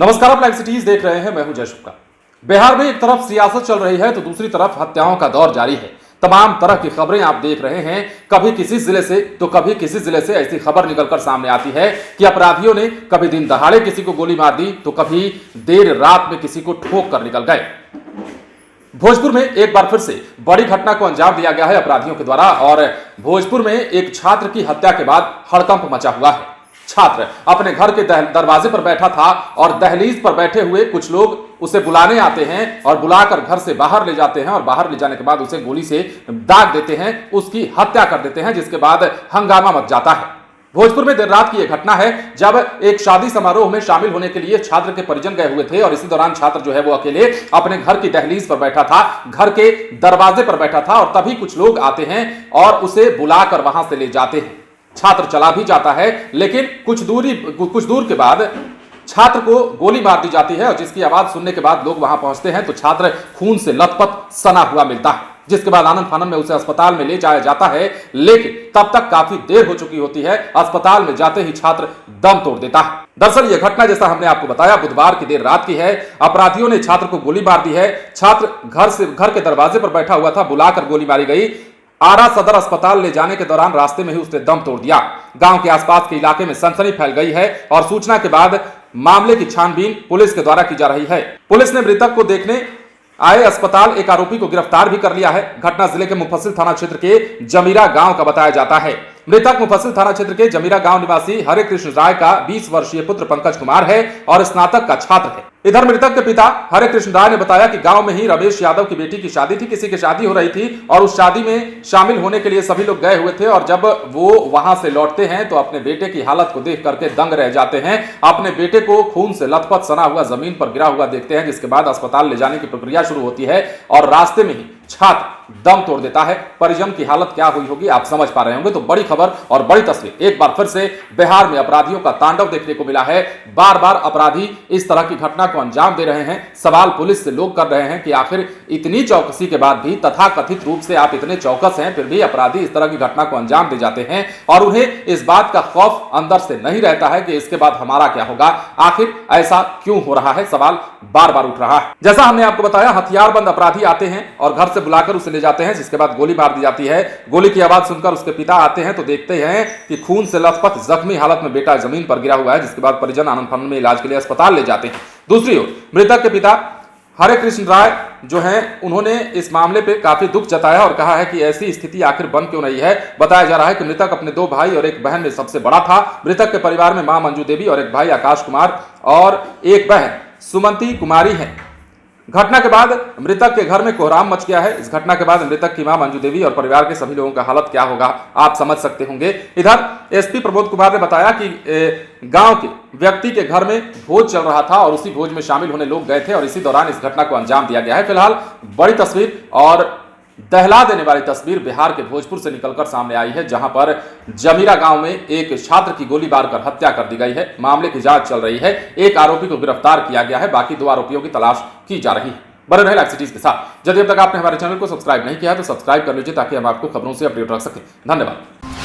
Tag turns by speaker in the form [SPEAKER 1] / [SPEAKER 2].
[SPEAKER 1] नमस्कार, आप live cities देख रहे हैं। मैं हूं जय शुक्ला। बिहार में एक तरफ सियासत चल रही है तो दूसरी तरफ हत्याओं का दौर जारी है। तमाम तरह की खबरें आप देख रहे हैं। कभी किसी जिले से तो कभी किसी जिले से ऐसी खबर निकलकर सामने आती है कि अपराधियों ने कभी दिन दहाड़े किसी को गोली मार दी तो कभी देर रात में किसी को ठोक कर निकल गए। भोजपुर में एक बार फिर से बड़ी घटना को अंजाम दिया गया है अपराधियों के द्वारा और भोजपुर में एक छात्र की हत्या के बाद हड़कंप मचा हुआ है। छात्र अपने घर के दरवाजे पर बैठा था और दहलीज पर बैठे हुए कुछ लोग उसे बुलाने आते हैं और बुलाकर घर से बाहर ले जाते हैं और बाहर ले जाने के बाद उसे गोली से दाग देते हैं, उसकी हत्या कर देते हैं, जिसके बाद हंगामा मच जाता है। भोजपुर में देर रात की यह घटना है जब एक शादी समारोह में शामिल होने के लिए छात्र के परिजन गए हुए थे और इसी दौरान छात्र जो है वो अकेले अपने घर की दहलीज पर बैठा था, घर के दरवाजे पर बैठा था और तभी कुछ लोग आते हैं और उसे बुलाकर वहां से ले जाते हैं। छात्र चला भी जाता है लेकिन कुछ दूर के बाद छात्र को गोली मार दी जाती है और जिसकी आवाज सुनने के बाद लोग वहां पहुंचते हैं तो छात्र खून से लथपथ सना हुआ मिलता है, जिसके बाद आनंद फानन में उसे अस्पताल में ले जाया जाता है। लेकिन तब तक काफी देर हो चुकी होती है। अस्पताल में जाते ही छात्र दम तोड़ देता है। दरअसल यह घटना, जैसा हमने आपको बताया, बुधवार की देर रात की है। अपराधियों ने छात्र को गोली मार दी है। छात्र घर के दरवाजे पर बैठा हुआ था, बुलाकर गोली मारी गई। आरा सदर अस्पताल ले जाने के दौरान रास्ते में ही उसने दम तोड़ दिया। गांव के आसपास के इलाके में सनसनी फैल गई है और सूचना के बाद मामले की छानबीन पुलिस के द्वारा की जा रही है। पुलिस ने मृतक को देखने आए अस्पताल एक आरोपी को गिरफ्तार भी कर लिया है। घटना जिले के मुफस्सिल थाना क्षेत्र के जमीरा गांव का बताया जाता है। मृतक मुफस्सिल थाना क्षेत्र के जमीरा गांव निवासी हरे कृष्ण राय का 20 वर्षीय पुत्र पंकज कुमार है और स्नातक का छात्र है। इधर मृतक के पिता हरे कृष्ण राय ने बताया कि गांव में ही रमेश यादव की बेटी की शादी थी, किसी की शादी हो रही थी और उस शादी में शामिल होने के लिए सभी लोग गए हुए थे और जब वो वहां से लौटते हैं तो अपने बेटे की हालत को देख करके दंग रह जाते हैं। अपने बेटे को खून से लथपथ सना हुआ जमीन पर गिरा हुआ देखते हैं, जिसके बाद अस्पताल ले जाने की प्रक्रिया शुरू होती है और रास्ते में ही छात्र दम तोड़ देता है। परिजन की हालत क्या हुई होगी आप समझ पा रहे होंगे। तो बड़ी खबर और बड़ी तस्वीर एक बार फिर से बिहार में अपराधियों का तांडव देखने को मिला है। बार बार अपराधी इस तरह की घटना को अंजाम दे रहे हैं। सवाल पुलिस से लोग कर रहे हैं कि आखिर इतनी चौकसी के बाद भी, तथाकथित रूप से आप इतने चौकस हैं, फिर भी अपराधी इस तरह की घटना को अंजाम दे जाते हैं और उन्हें इस बात का खौफ अंदर से नहीं रहता है कि इसके बाद हमारा क्या होगा। आखिर ऐसा क्यों हो रहा है, सवाल बार बार उठ रहा है। जैसा हमने आपको बताया, हथियारबंद अपराधी आते हैं और घर से बुलाकर उसे ले जाते हैं, जिसके बाद गोली मार दी जाती है। गोली की आवाज सुनकर उसके पिता आते हैं तो देखते हैं कि खून से लथपथ जख्मी हालत में बेटा जमीन पर गिरा हुआ है, जिसके बाद परिजन आनंद फानन में इलाज के लिए अस्पताल ले जाते हैं। दूसरी ओर मृतक के पिता हरे कृष्ण राय जो हैं, उन्होंने इस मामले पे काफी दुख जताया और कहा है कि ऐसी स्थिति आखिर बन क्यों रही है। बताया जा रहा है कि मृतक अपने 2 भाई और एक बहन में सबसे बड़ा था। मृतक के परिवार में मां मंजू देवी और एक भाई आकाश कुमार और एक बहन सुमंती कुमारी है। घटना के बाद मृतक के घर में कोहराम मच गया है। इस घटना के बाद मृतक की मां मंजू देवी और परिवार के सभी लोगों का हालत क्या होगा आप समझ सकते होंगे। इधर एसपी प्रबोध कुमार ने बताया कि गांव के व्यक्ति के घर में भोज चल रहा था और उसी भोज में शामिल होने लोग गए थे और इसी दौरान इस घटना को अंजाम दिया गया है। फिलहाल बड़ी तस्वीर और दहला देने वाली तस्वीर बिहार के भोजपुर से निकलकर सामने आई है, जहां पर जमीरा गांव में एक छात्र की गोली मारकर हत्या कर दी गई है। मामले की जांच चल रही है। एक आरोपी को गिरफ्तार किया गया है, बाकी 2 आरोपियों की तलाश की जा रही है। बने रहे लाइव सिटीज के साथ। यदि अब तक आपने हमारे चैनल को सब्सक्राइब नहीं किया तो सब्सक्राइब कर लीजिए ताकि हम आपको खबरों से अपडेट रख सकें। धन्यवाद।